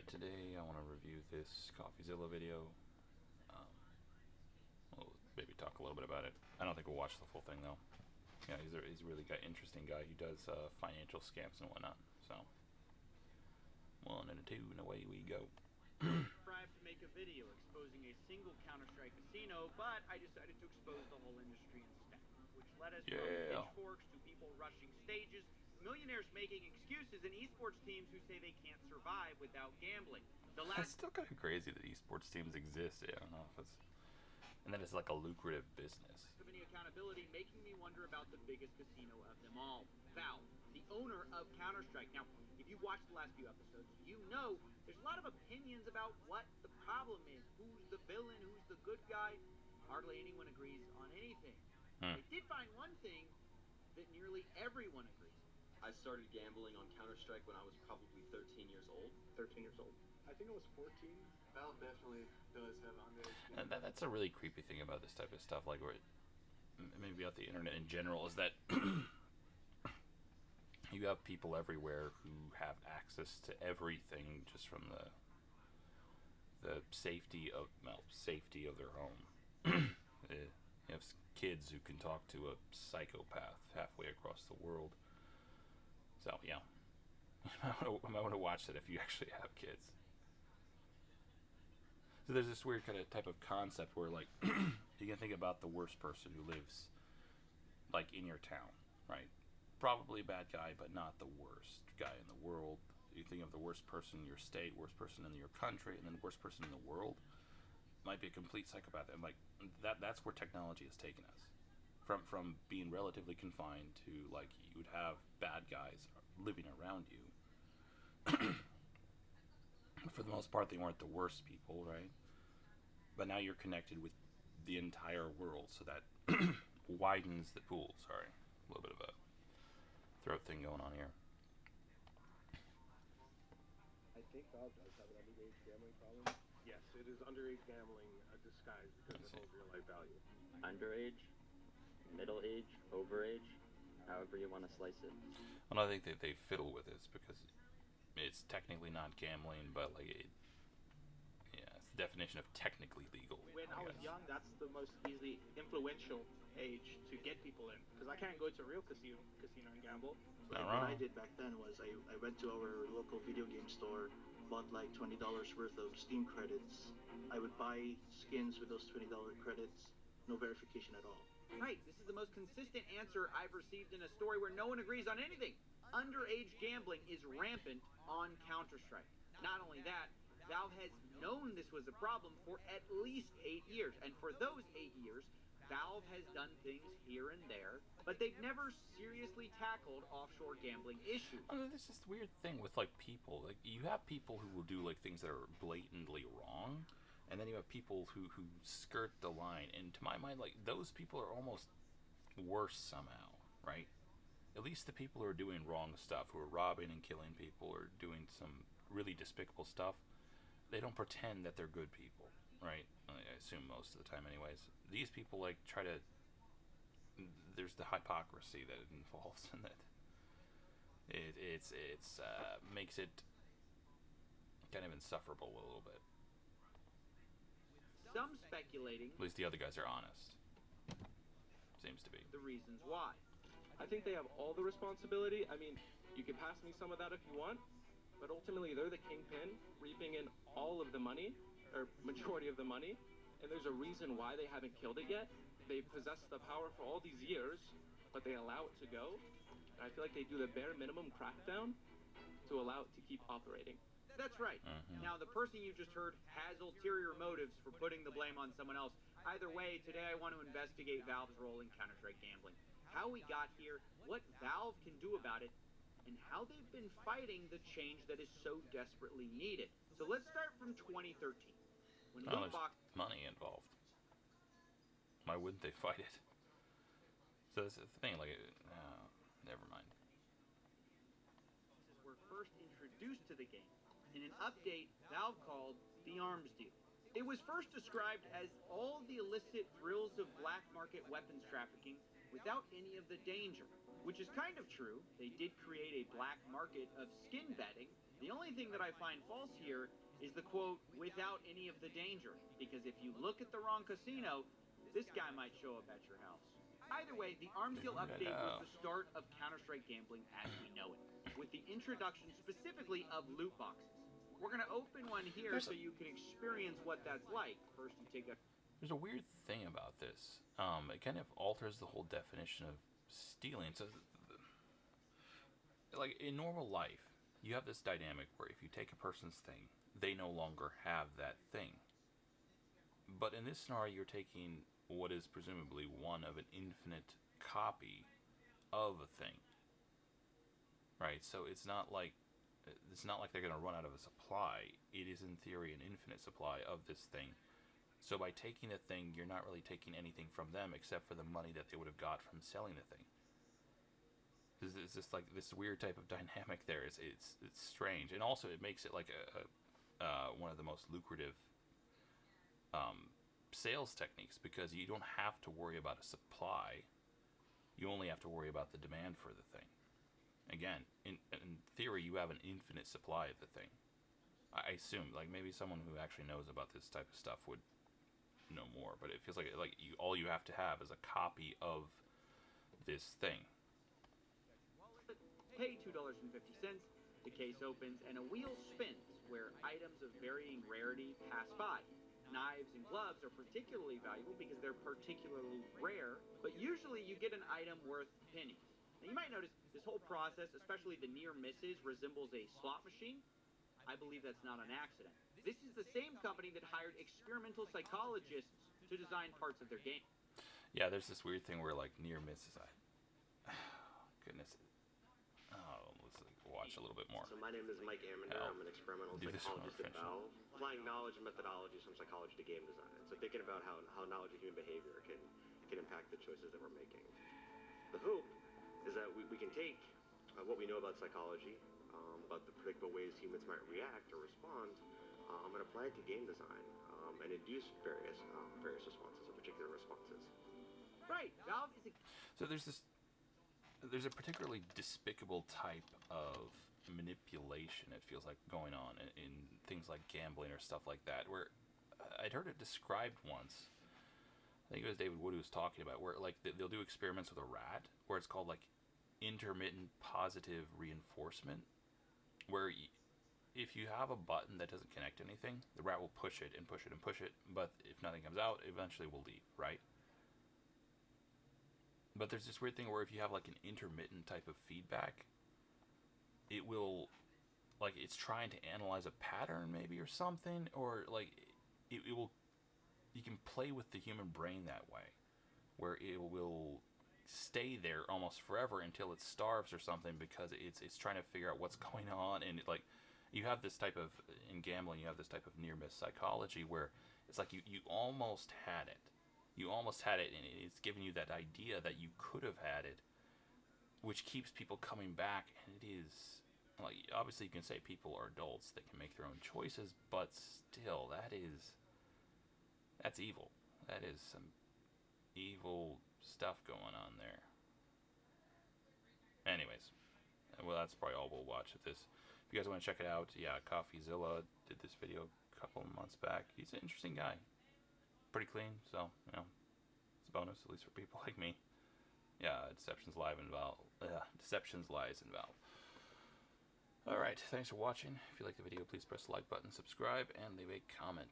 Alright, today I want to review this Coffeezilla video. Um, we'll maybe talk a little bit about it. I don't think we'll watch the full thing though. Yeah, he's a really interesting guy who does financial scams and whatnot. So, 1 and a 2 and away we go. Tried to make a video exposing a single Counter-Strike casino, but I decided to expose the whole industry instead, which led us from pitchforks to people rushing stages, millionaires making excuses, and esports teams who say they can't survive without gambling. It's still kind of crazy that esports teams exist. Yeah, I don't know if it's, and that it's like a lucrative business. Of any accountability, making me wonder about the biggest casino of them all, Valve, the owner of Counter-Strike. Now, if you've watched the last few episodes, you know there's a lot of opinions about what the problem is, who's the villain, who's the good guy. Hardly anyone agrees on anything. I did find one thing that nearly everyone agrees. I started gambling on Counter-Strike when I was probably 13 years old. 13 years old. I think it was 14. Valve definitely does have underage. And that's a really creepy thing about this type of stuff, like where maybe about the internet in general, is that you have people everywhere who have access to everything just from the safety of their home. You have kids who can talk to a psychopath halfway across the world. So yeah, I might want to watch that if you actually have kids. So there's this weird kind of type of concept where, like, you can think about the worst person who lives, like, in your town, right? Probably a bad guy, but not the worst guy in the world. You think of the worst person in your state, worst person in your country, and then the worst person in the world. Might be a complete psychopath, and like that's where technology has taken us. From being relatively confined to, like, you would have bad guys living around you. For the most part, they weren't the worst people, right? But now you're connected with the entire world, so that widens the pool. Sorry, a little bit of a throat thing going on here. I think Valve does have an underage gambling problem. Yes, it is underage gambling disguised because it holds real life value. Underage, middle age, overage, however you want to slice it. Well, I think that they fiddle with this because it's technically not gambling, but like it's the definition of technically legal. When I was young, that's the most easily influential age to get people in, because I can't go to a real casino and gamble. Like what I did back then was I went to our local video game store, bought like $20 worth of Steam credits. I would buy skins with those $20 credits, no verification at all. Right, this is the most consistent answer I've received in a story where no one agrees on anything. Underage gambling is rampant on Counter-Strike. Not only that, Valve has known this was a problem for at least 8 years, and for those 8 years, Valve has done things here and there, but they've never seriously tackled offshore gambling issues. There's this weird thing with, like, people. Like, you have people who will do, like, things that are blatantly wrong, and then you have people who skirt the line. And to my mind, like, those people are almost worse somehow, right? At least the people who are doing wrong stuff, who are robbing and killing people, or doing some really despicable stuff, they don't pretend that they're good people, right? I assume most of the time anyways. These people, like, try to... There's the hypocrisy that it involves in that. It's makes it kind of insufferable a little bit. Some speculating... At least the other guys are honest. Seems to be. The reasons why. I think they have all the responsibility. I mean, you can pass me some of that if you want, but ultimately they're the kingpin, reaping in all of the money, or majority of the money, and there's a reason why they haven't killed it yet. They possess the power for all these years, but they allow it to go, and I feel like they do the bare minimum crackdown to allow it to keep operating. That's right. Now, the person you just heard has ulterior motives for putting the blame on someone else. Either way, today I want to investigate Valve's role in Counter-Strike gambling, how we got here, what Valve can do about it, and how they've been fighting the change that is so desperately needed. So let's start from 2013. When there's money involved. Why wouldn't they fight it? So that's the thing, like, never mind. Were first introduced to the game in an update Valve called the Arms Deal. It was first described as all the illicit thrills of black market weapons trafficking without any of the danger, which is kind of true. They did create a black market of skin betting, The only thing that I find false here is the quote, without any of the danger, because if you look at the wrong casino, this guy might show up at your house. Either way, the Arms Deal update was the start of Counter-Strike gambling as we know it, with the introduction specifically of loot boxes. We're going to open one here so you can experience what that's like. First, you take a... There's a weird thing about this. It kind of alters the whole definition of stealing. So, like in normal life, you have this dynamic where if you take a person's thing, they no longer have that thing. But in this scenario, you're taking what is presumably one of an infinite copy of a thing, right? So it's not like they're going to run out of a supply. It is in theory an infinite supply of this thing. So by taking a thing, you're not really taking anything from them except for the money that they would have got from selling the thing. It's just like this weird type of dynamic there. It's strange, and also it makes it like one of the most lucrative sales techniques, because you don't have to worry about a supply. You only have to worry about the demand for the thing. Again, in theory, you have an infinite supply of the thing. I assume, like maybe someone who actually knows about this type of stuff would know more, but it feels like all you have to have is a copy of this thing. Pay $2.50, the case opens, and a wheel spins where items of varying rarity pass by. Knives and gloves are particularly valuable because they're particularly rare, but usually you get an item worth pennies. Now you might notice this whole process, especially the near misses, resembles a slot machine. I believe that's not an accident. This is the same company that hired experimental psychologists to design parts of their game. Yeah, there's this weird thing where like near misses. Goodness. Oh, let's watch a little bit more. So my name is Mike Amender. I'm an experimental psychologist at Valve, applying knowledge and methodologies from psychology to game design. So thinking about how knowledge of human behavior can impact the choices that we're making. The hope is that we can take what we know about psychology, about the predictable ways humans might react or respond, and apply it to game design, and induce various responses or particular responses. Right, Valve is So there's a particularly despicable type of manipulation, it feels like, going on in things like gambling or stuff like that, where I'd heard it described once. I think it was David Wood who was talking about, where like they'll do experiments with a rat where it's called like intermittent positive reinforcement, where if you have a button that doesn't connect to anything, the rat will push it and push it and push it, but if nothing comes out, eventually will leave, right? But there's this weird thing where if you have like an intermittent type of feedback, it will, like, it's trying to analyze a pattern maybe or something, or like it will, you can play with the human brain that way, where it will stay there almost forever until it starves or something, because it's trying to figure out what's going on. And it, like, you have this type of, in gambling, you have this type of near miss psychology where it's like you almost had it. You almost had it, and it's giving you that idea that you could have had it, which keeps people coming back. And it is, like, obviously you can say people are adults, they can make their own choices, but still, that's evil. That is some evil stuff going on there. Anyways, well, that's probably all we'll watch of this. If you guys want to check it out, yeah, Coffeezilla did this video a couple of months back. He's an interesting guy. Pretty clean, so, it's a bonus, at least for people like me. Yeah, Deceptions Live in Valve. Deceptions Lies in Valve. Alright, thanks for watching. If you like the video, please press the like button, subscribe, and leave a comment.